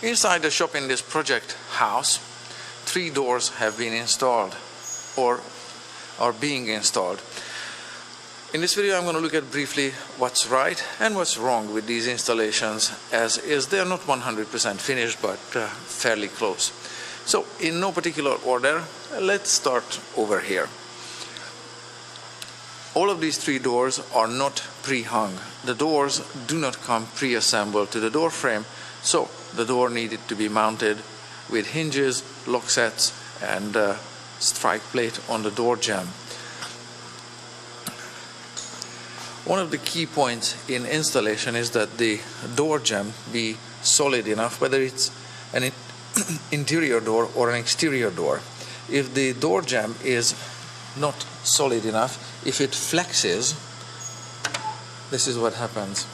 inside the shop in this project house, 3 doors have been installed or are being installed. In this video I'm going to look at briefly what's right and what's wrong with these installations, as is they're not 100% finished but fairly close. So in no particular order, let's start over here. All of these 3 doors are not pre-hung. The doors do not come pre-assembled to the door frame, so the door needed to be mounted with hinges, lock sets and strike plate on the door jamb. One of the key points in installation is that the door jamb be solid enough, whether it's an interior door or an exterior door. If the door jamb is not solid enough, if it flexes, this is what happens.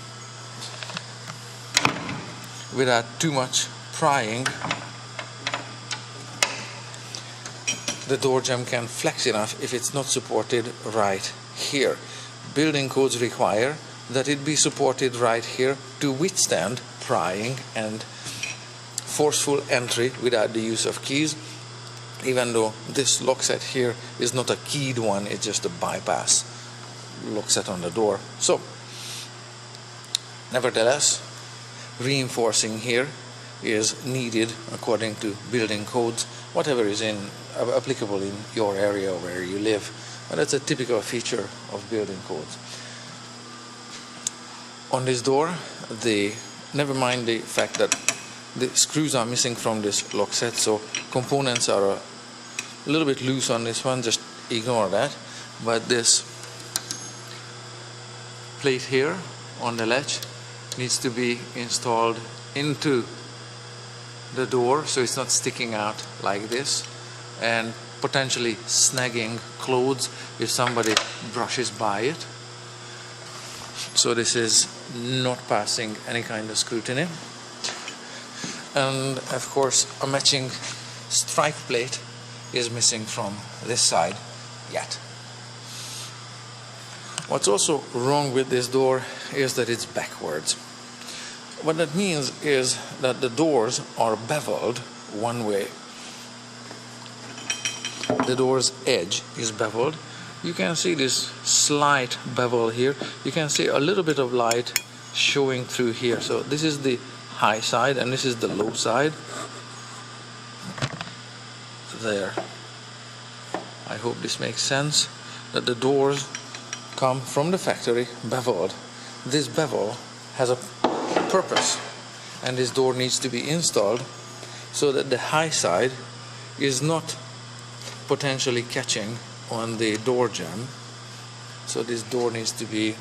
Without too much prying, the door jamb can flex enough if it's not supported right here. Building codes require that it be supported right here to withstand prying and forceful entry without the use of keys, even though this lock set here is not a keyed one, it's just a bypass lock set on the door. So nevertheless, reinforcing here is needed according to building codes, whatever is applicable in your area where you live. And that's a typical feature of building codes. On this door, never mind the fact that the screws are missing from this lock set, so components are a little bit loose on this one, just ignore that. But this plate here on the latch needs to be installed into the door so it's not sticking out like this and potentially snagging clothes if somebody brushes by it. So this is not passing any kind of scrutiny. And of course a matching strike plate is missing from this side yet. What's also wrong with this door is that it's backwards. What that means is that the doors are beveled one way. The door's edge is beveled. You can see this slight bevel here. You can see a little bit of light showing through here. So this is the high side and this is the low side. There. I hope this makes sense, that the doors come from the factory beveled. This bevel has a purpose, and this door needs to be installed so that the high side is not potentially catching on the door jamb. So this door needs to be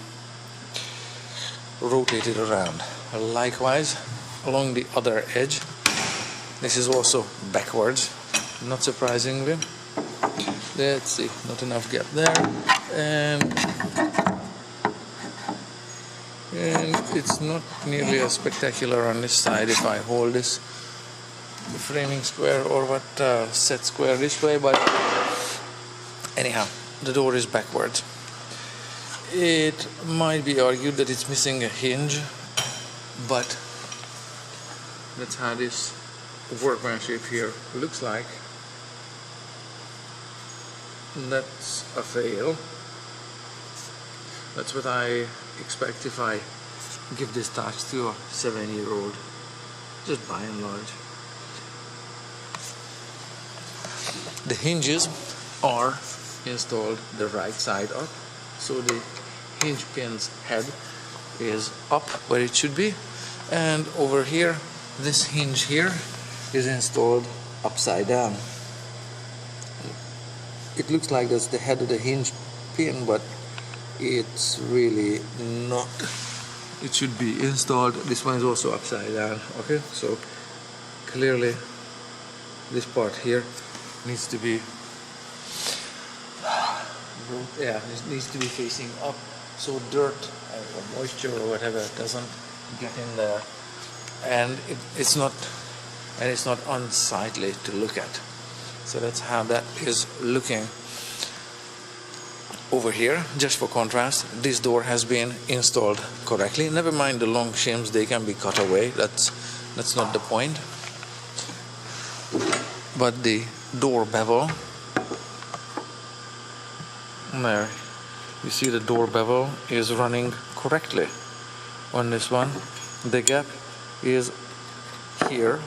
rotated around. Likewise, along the other edge, this is also backwards, not surprisingly. Let's see, not enough gap there, and it's not nearly as spectacular on this side if I hold this framing square or what set square this way, but anyhow, the door is backwards. It might be argued that it's missing a hinge, but that's how this workmanship here looks like. That's a fail. That's what I expect if I give this task to a 7-year-old, just by and large. The hinges are installed the right side up, so the hinge pin's head is up where it should be, and over here this hinge here is installed upside down. It looks like that's the head of the hinge pin, but it's really not. It should be installed. This one is also upside down. Okay, so clearly this part here needs to be it needs to be facing up, so dirt or moisture or whatever doesn't get in there, and it's not unsightly to look at. So that's how that is looking. Over here, just for contrast, this door has been installed correctly. Never mind the long shims, they can be cut away. That's not the point. but the door bevel there, you see the door bevel is running correctly on this one. The gap is here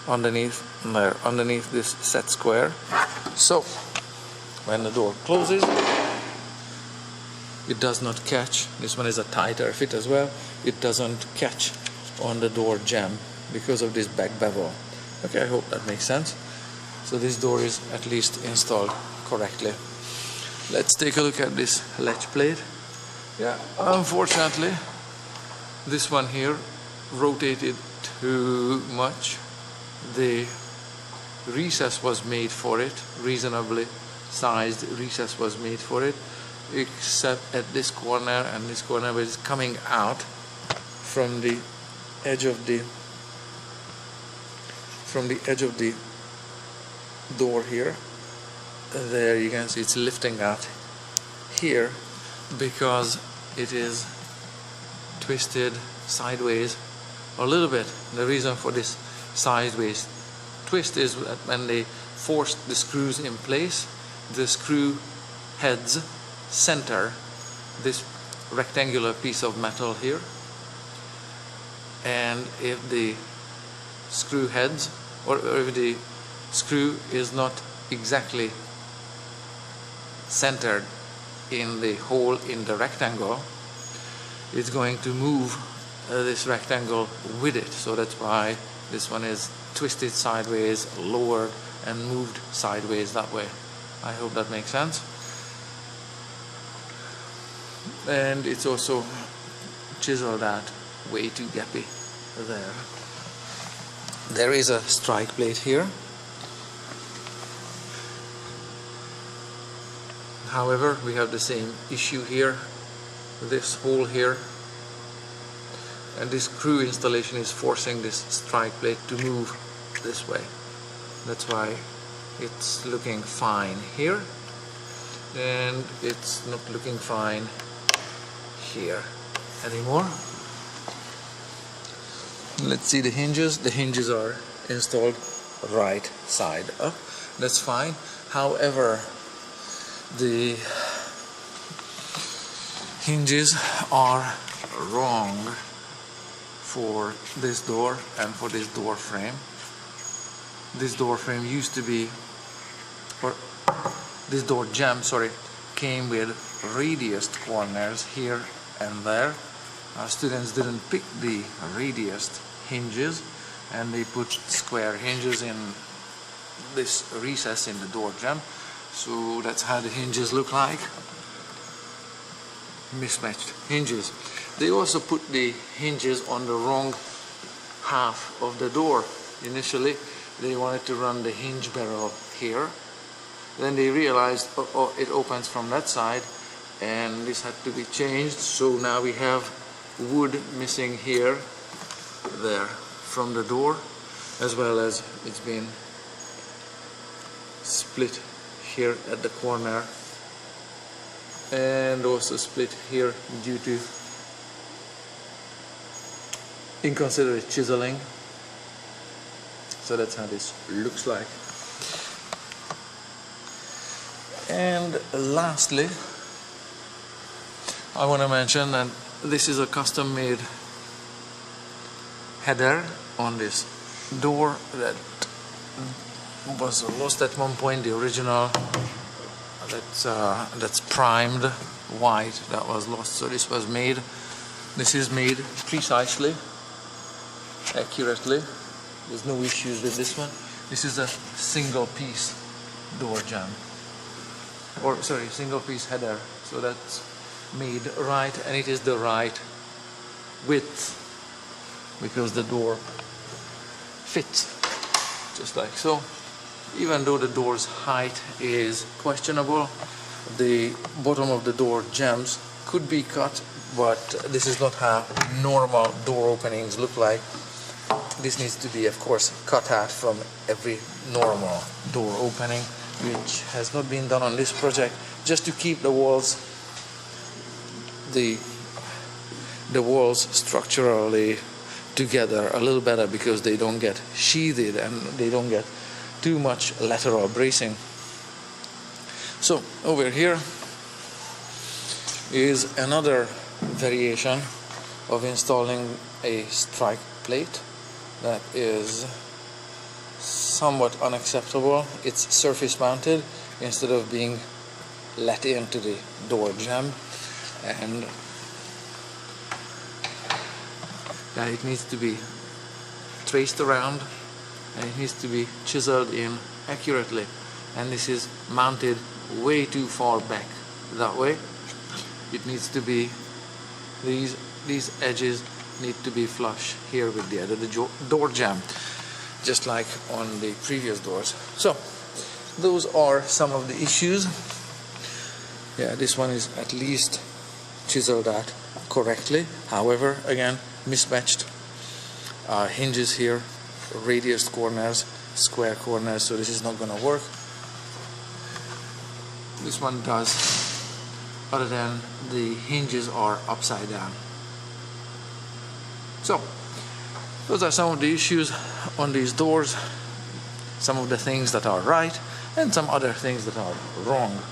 underneath there, underneath this set square. So when the door closes, it does not catch. This one is a tighter fit as well. It doesn't catch on the door jamb because of this back bevel. Okay, I hope that makes sense. So this door is at least installed correctly. Let's take a look at this latch plate. Yeah, unfortunately this one here rotated too much. The recess was made for it, reasonably sized recess was made for it, except at this corner and this corner, where it's coming out from the edge of the door here. There you can see it's lifting out here because it is twisted sideways a little bit. The reason for this sideways twist is that when they forced the screws in place, the screw heads center this rectangular piece of metal here, and if the screw heads or if the screw is not exactly centered in the hole in the rectangle, it's going to move this rectangle with it. So that's why this one is twisted sideways, lowered and moved sideways that way. I hope that makes sense. And it's also chiseled out way too gappy there. There is a strike plate here. However, we have the same issue here, this hole here, and this screw installation is forcing this strike plate to move this way. That's why it's looking fine here, and it's not looking fine here anymore. Let's see the hinges. The hinges are installed right side up. That's fine. However, the hinges are wrong for this door and for this door frame. This door frame used to be, or this door jamb, sorry, came with radiused corners here and there. Our students didn't pick the radiused hinges and they put square hinges in this recess in the door jamb. So that's how the hinges look like. Mismatched hinges. They also put the hinges on the wrong half of the door. Initially they wanted to run the hinge barrel here. Then they realized, oh, it opens from that side, and this had to be changed. So now we have wood missing here, there, from the door, as well as it's been split here at the corner, and also split here due to inconsiderate chiseling. So that's how this looks like. And lastly, I want to mention that this is a custom made header on this door that was lost at one point. The original that's primed white, that was lost. So this was made, this is made precisely, accurately. There's no issues with this one. This is a single piece door jamb, or sorry, single piece header. So that's made right, and it is the right width because the door fits just like so. Even though the door's height is questionable, the bottom of the door jambs could be cut, but this is not how normal door openings look like. This needs to be, of course, cut out from every normal door opening, which has not been done on this project, just to keep the walls structurally together a little better, because they don't get sheathed and they don't get too much lateral bracing. So over here is another variation of installing a strike plate that is somewhat unacceptable. It's surface mounted instead of being let into the door jamb, and it needs to be traced around and it needs to be chiseled in accurately, and this is mounted way too far back that way. It needs to be, these edges need to be flush here with the other door jamb, just like on the previous doors. So those are some of the issues. Yeah, this one is at least chiseled out correctly. However, again, mismatched hinges here, radius corners, square corners, so this is not going to work. This one does, other than the hinges are upside down. So those are some of the issues on these doors, some of the things that are right and some other things that are wrong.